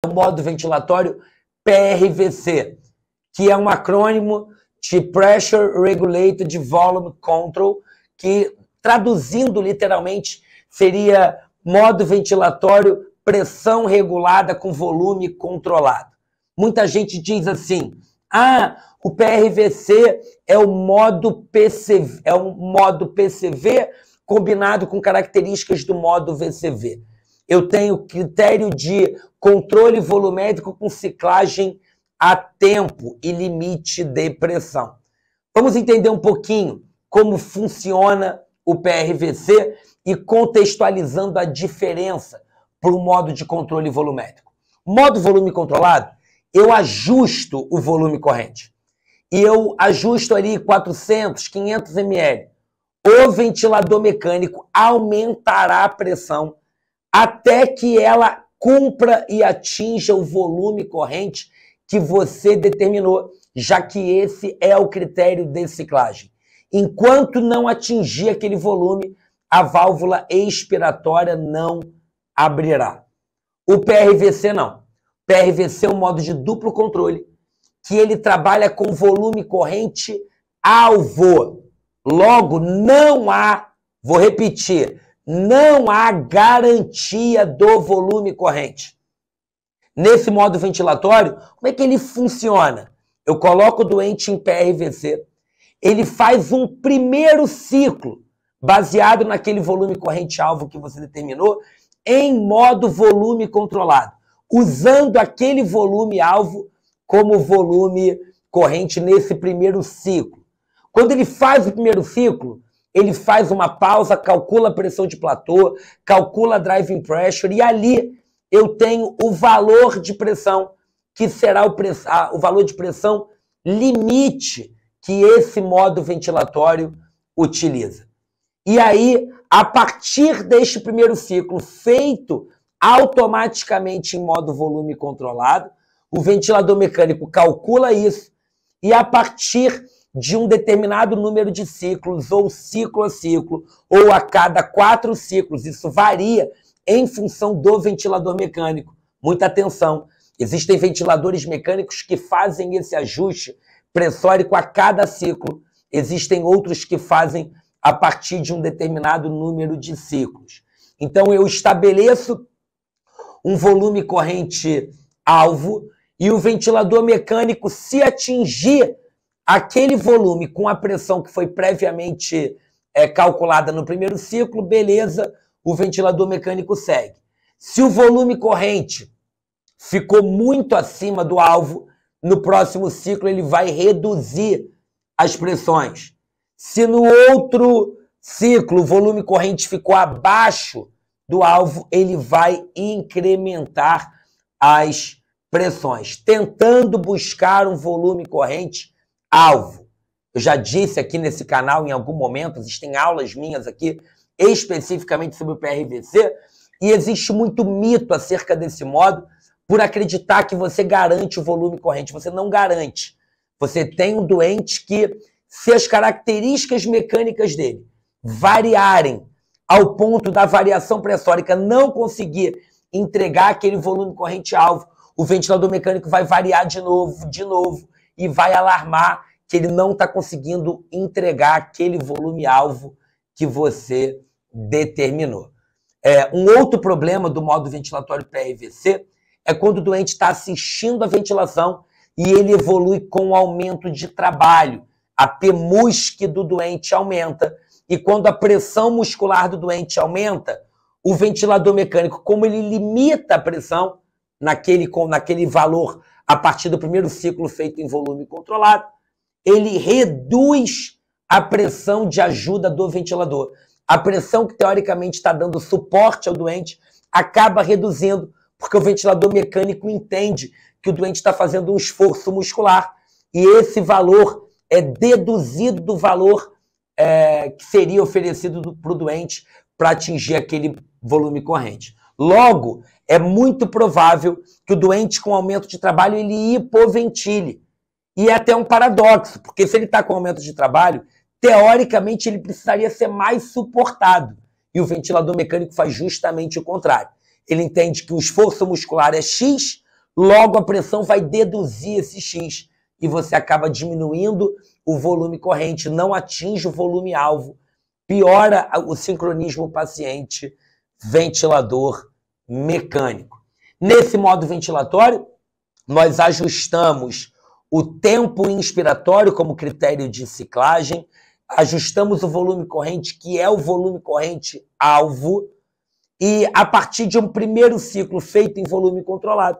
o modo ventilatório PRVC, que é um acrônimo de Pressure Regulated Volume Control, que, traduzindo literalmente, seria modo ventilatório pressão regulada com volume controlado. Muita gente diz assim, o PRVC é o modo PCV combinado com características do modo VCV. Eu tenho critério de controle volumétrico com ciclagem a tempo e limite de pressão. Vamos entender um pouquinho como funciona o PRVC e contextualizando a diferença para o modo de controle volumétrico. Modo volume controlado, eu ajusto o volume corrente. E eu ajusto ali 400, 500 ml. O ventilador mecânico aumentará a pressão até que ela cumpra e atinja o volume corrente que você determinou, já que esse é o critério de ciclagem. Enquanto não atingir aquele volume, a válvula expiratória não abrirá. O PRVC não. PRVC é um modo de duplo controle, que ele trabalha com volume corrente alvo. Logo, não há, vou repetir, não há garantia do volume corrente. Nesse modo ventilatório, como é que ele funciona? Eu coloco o doente em PRVC, ele faz um primeiro ciclo, baseado naquele volume corrente-alvo que você determinou, em modo volume controlado, usando aquele volume-alvo como volume corrente nesse primeiro ciclo. Quando ele faz o primeiro ciclo, ele faz uma pausa, calcula a pressão de platô, calcula a driving pressure, e ali eu tenho o valor de pressão, que será o valor de pressão limite que esse modo ventilatório utiliza. E aí, a partir deste primeiro ciclo, feito automaticamente em modo volume controlado, o ventilador mecânico calcula isso e a partir de um determinado número de ciclos, ou ciclo a ciclo, ou a cada 4 ciclos, isso varia em função do ventilador mecânico. Muita atenção, existem ventiladores mecânicos que fazem esse ajuste pressórico a cada ciclo, existem outros que fazem a partir de um determinado número de ciclos. Então, eu estabeleço um volume corrente alvo e o ventilador mecânico, se atingir aquele volume com a pressão que foi previamente calculada no primeiro ciclo, beleza, o ventilador mecânico segue. Se o volume corrente ficou muito acima do alvo, no próximo ciclo ele vai reduzir as pressões. Se no outro ciclo o volume corrente ficou abaixo do alvo, ele vai incrementar as pressões, tentando buscar um volume corrente alvo. Eu já disse aqui nesse canal em algum momento, existem aulas minhas aqui especificamente sobre o PRVC, e existe muito mito acerca desse modo por acreditar que você garante o volume corrente. Você não garante. Você tem um doente que, se as características mecânicas dele variarem ao ponto da variação pressórica não conseguir entregar aquele volume corrente alvo, o ventilador mecânico vai variar de novo, e vai alarmar que ele não está conseguindo entregar aquele volume alvo que você determinou. Um outro problema do modo ventilatório PRVC é quando o doente está assistindo a ventilação e ele evolui com o aumento de trabalho. A PMUSC do doente aumenta, e quando a pressão muscular do doente aumenta, o ventilador mecânico, como ele limita a pressão naquele valor a partir do primeiro ciclo feito em volume controlado, ele reduz a pressão de ajuda do ventilador. A pressão que teoricamente está dando suporte ao doente acaba reduzindo, porque o ventilador mecânico entende que o doente está fazendo um esforço muscular e esse valor é deduzido do valor que seria oferecido para o doente para atingir aquele volume corrente. Logo, é muito provável que o doente com aumento de trabalho ele hipoventile. E é até um paradoxo, porque se ele está com aumento de trabalho, teoricamente ele precisaria ser mais suportado. E o ventilador mecânico faz justamente o contrário. Ele entende que o esforço muscular é X, logo a pressão vai deduzir esse X e você acaba diminuindo o volume corrente, não atinge o volume alvo, piora o sincronismo paciente ventilador mecânico. Nesse modo ventilatório, nós ajustamos o tempo inspiratório como critério de ciclagem, ajustamos o volume corrente, que é o volume corrente alvo, e a partir de um primeiro ciclo feito em volume controlado,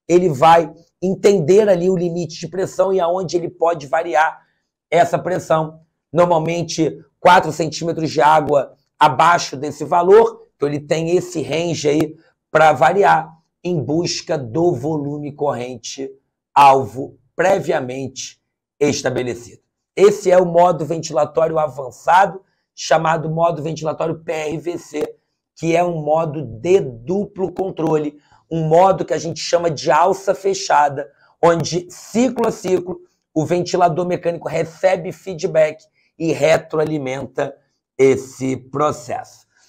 ele vai entender ali o limite de pressão e aonde ele pode variar essa pressão. Normalmente 4 centímetros de água abaixo desse valor, então ele tem esse range aí para variar em busca do volume corrente alvo previamente estabelecido. Esse é o modo ventilatório avançado, chamado modo ventilatório PRVC, que é um modo de duplo controle, um modo que a gente chama de alça fechada, onde ciclo a ciclo o ventilador mecânico recebe feedback e retroalimenta esse processo.